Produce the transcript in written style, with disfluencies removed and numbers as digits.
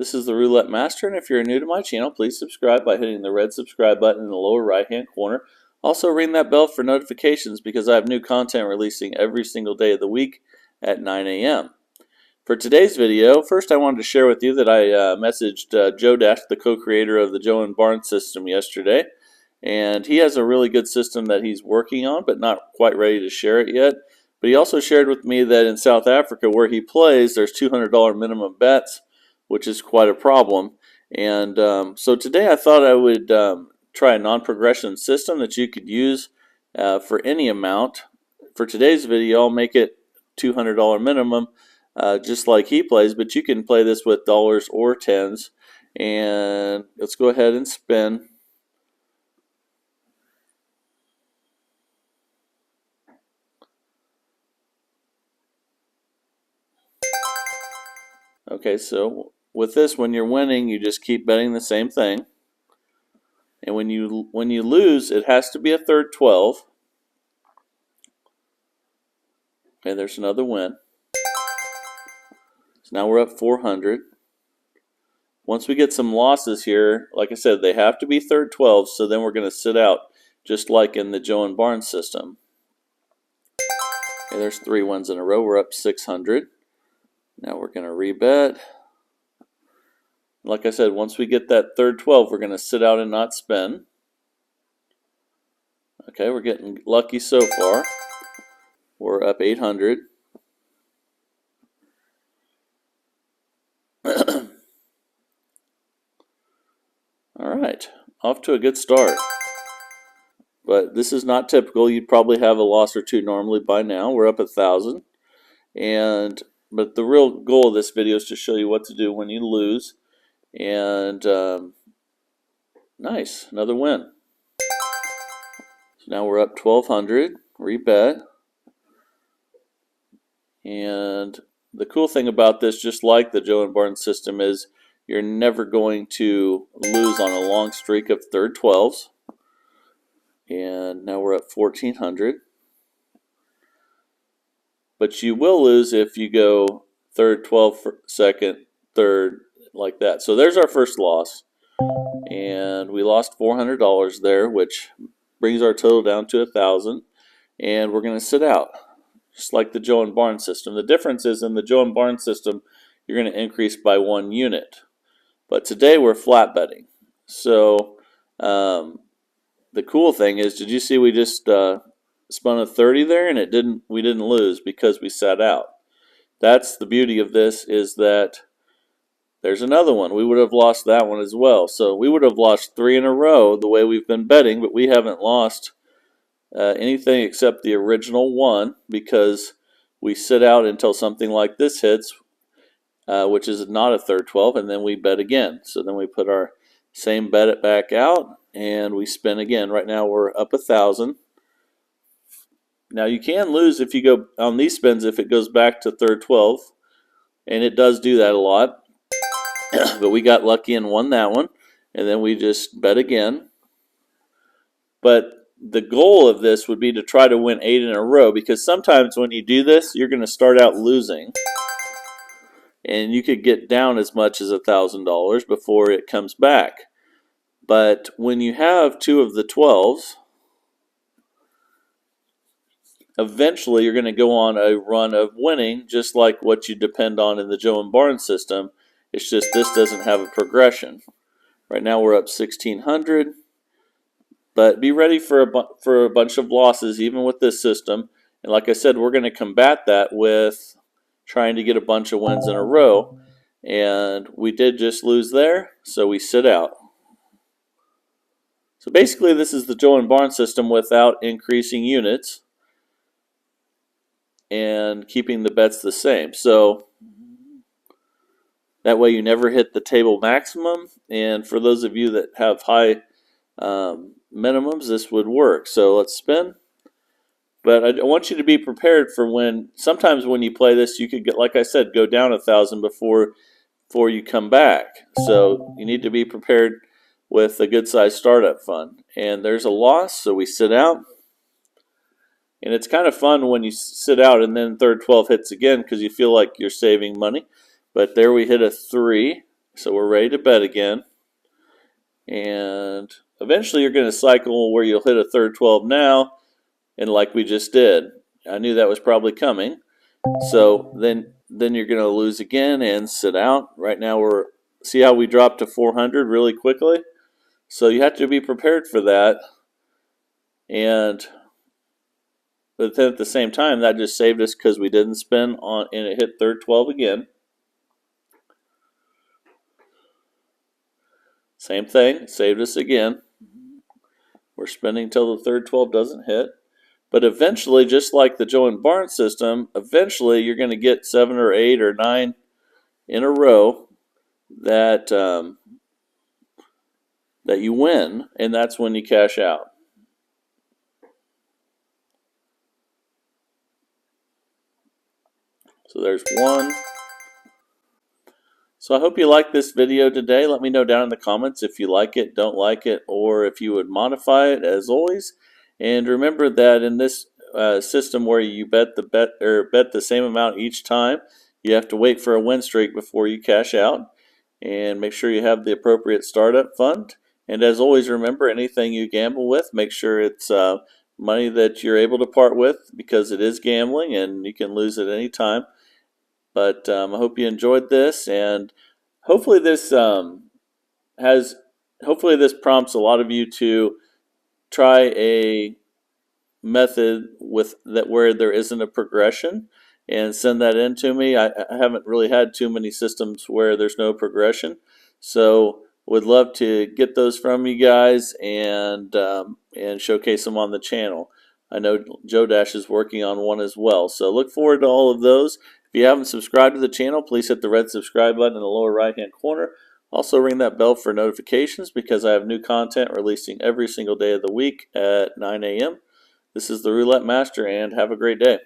This is the Roulette Master, and if you're new to my channel, please subscribe by hitting the red subscribe button in the lower right-hand corner. Also ring that bell for notifications because I have new content releasing every single day of the week at 9 a.m. For today's video, first I wanted to share with you that I messaged Joe Dash, the co-creator of the Joe and Barnes system, yesterday. And he has a really good system that he's working on, but not quite ready to share it yet. But he also shared with me that in South Africa, where he plays, there's $200 minimum bets, which is quite a problem. And so today I thought I would try a non-progression system that you could use for any amount. For today's video, I'll make it $200 minimum, just like he plays, but you can play this with dollars or tens. And let's go ahead and spin. Okay, so with this, when you're winning, you just keep betting the same thing. And when you lose, it has to be a third 12. Okay, there's another win. So now we're up 400. Once we get some losses here, like I said, they have to be third 12, so then we're going to sit out, just like in the Joe and Barnes system. Okay, there's 3 wins in a row. We're up 600. Now we're going to rebet. Like I said, once we get that third 12, we're going to sit out and not spin. Okay, we're getting lucky so far. We're up 800. Alright, off to a good start. But this is not typical. You'd probably have a loss or two normally by now. We're up 1,000. But the real goal of this video is to show you what to do when you lose. And nice, another win. So now we're up 1,200. Rebet. And the cool thing about this, just like the Joe and Barnes system, is you're never going to lose on a long streak of third 12s. And now we're at 1,400. But you will lose if you go third 12, second, third, like that. So there's our first loss. And we lost $400 there, which brings our total down to 1,000. And we're going to sit out, just like the Joe and Barnes system. The difference is in the Joe and Barnes system, you're going to increase by 1 unit. But today we're flat betting. So the cool thing is, did you see we just spun a 30 there, and we didn't lose because we sat out. That's the beauty of this, is that there's another one. We would have lost that one as well. So we would have lost 3 in a row the way we've been betting, but we haven't lost anything except the original one because we sit out until something like this hits, which is not a third 12, and then we bet again. So then we put our same bet back out and we spin again. Right now we're up 1,000. Now you can lose if you go on these spins if it goes back to third 12, and it does do that a lot. But we got lucky and won that one, and then we just bet again. But the goal of this would be to try to win 8 in a row, because sometimes when you do this, you're going to start out losing, and you could get down as much as $1,000 before it comes back. But when you have 2 of the 12s, eventually you're going to go on a run of winning, just like what you depend on in the Joe and Barnes system. It's just this doesn't have a progression. Right now we're up 1,600, but be ready for a bunch of losses even with this system. And like I said, we're going to combat that with trying to get a bunch of wins in a row. And we did just lose there, so we sit out. So basically this is the Joe and Barnes system without increasing units and keeping the bets the same. So that way you never hit the table maximum, and for those of you that have high minimums, this would work. So let's spin. But I want you to be prepared for sometimes when you play this, you could get, like I said, go down 1,000 before you come back. So you need to be prepared with a good sized startup fund. And there's a loss, so we sit out. And it's kind of fun when you sit out and then third 12 hits again because you feel like you're saving money. But there we hit a 3. So we're ready to bet again. And eventually you're going to cycle where you'll hit a third 12 now, and like we just did. I knew that was probably coming. So then you're going to lose again and sit out. Right now see how we dropped to 400 really quickly? So you have to be prepared for that. But then at the same time, that just saved us because we didn't spin on, and it hit third 12 again. Same thing, saved us again. We're spinning till the third 12 doesn't hit. But eventually, just like the Joe and Barnes system, eventually you're going to get 7 or 8 or 9 in a row that that you win, and that's when you cash out. So there's one. So I hope you liked this video today. Let me know down in the comments if you like it, don't like it, or if you would modify it, as always. And remember that in this system where you bet the same amount each time, you have to wait for a win streak before you cash out. And make sure you have the appropriate startup fund. And as always, remember, anything you gamble with, make sure it's money that you're able to part with, because it is gambling and you can lose at any time. But I hope you enjoyed this, and hopefully this prompts a lot of you to try a method with that where there isn't a progression, and send that in to me. I haven't really had too many systems where there's no progression, so would love to get those from you guys and showcase them on the channel. I know Joe Dash is working on one as well, so look forward to all of those. If you haven't subscribed to the channel, please hit the red subscribe button in the lower right hand corner. Also ring that bell for notifications, because I have new content releasing every single day of the week at 9 a.m. This is the Roulette Master, and have a great day.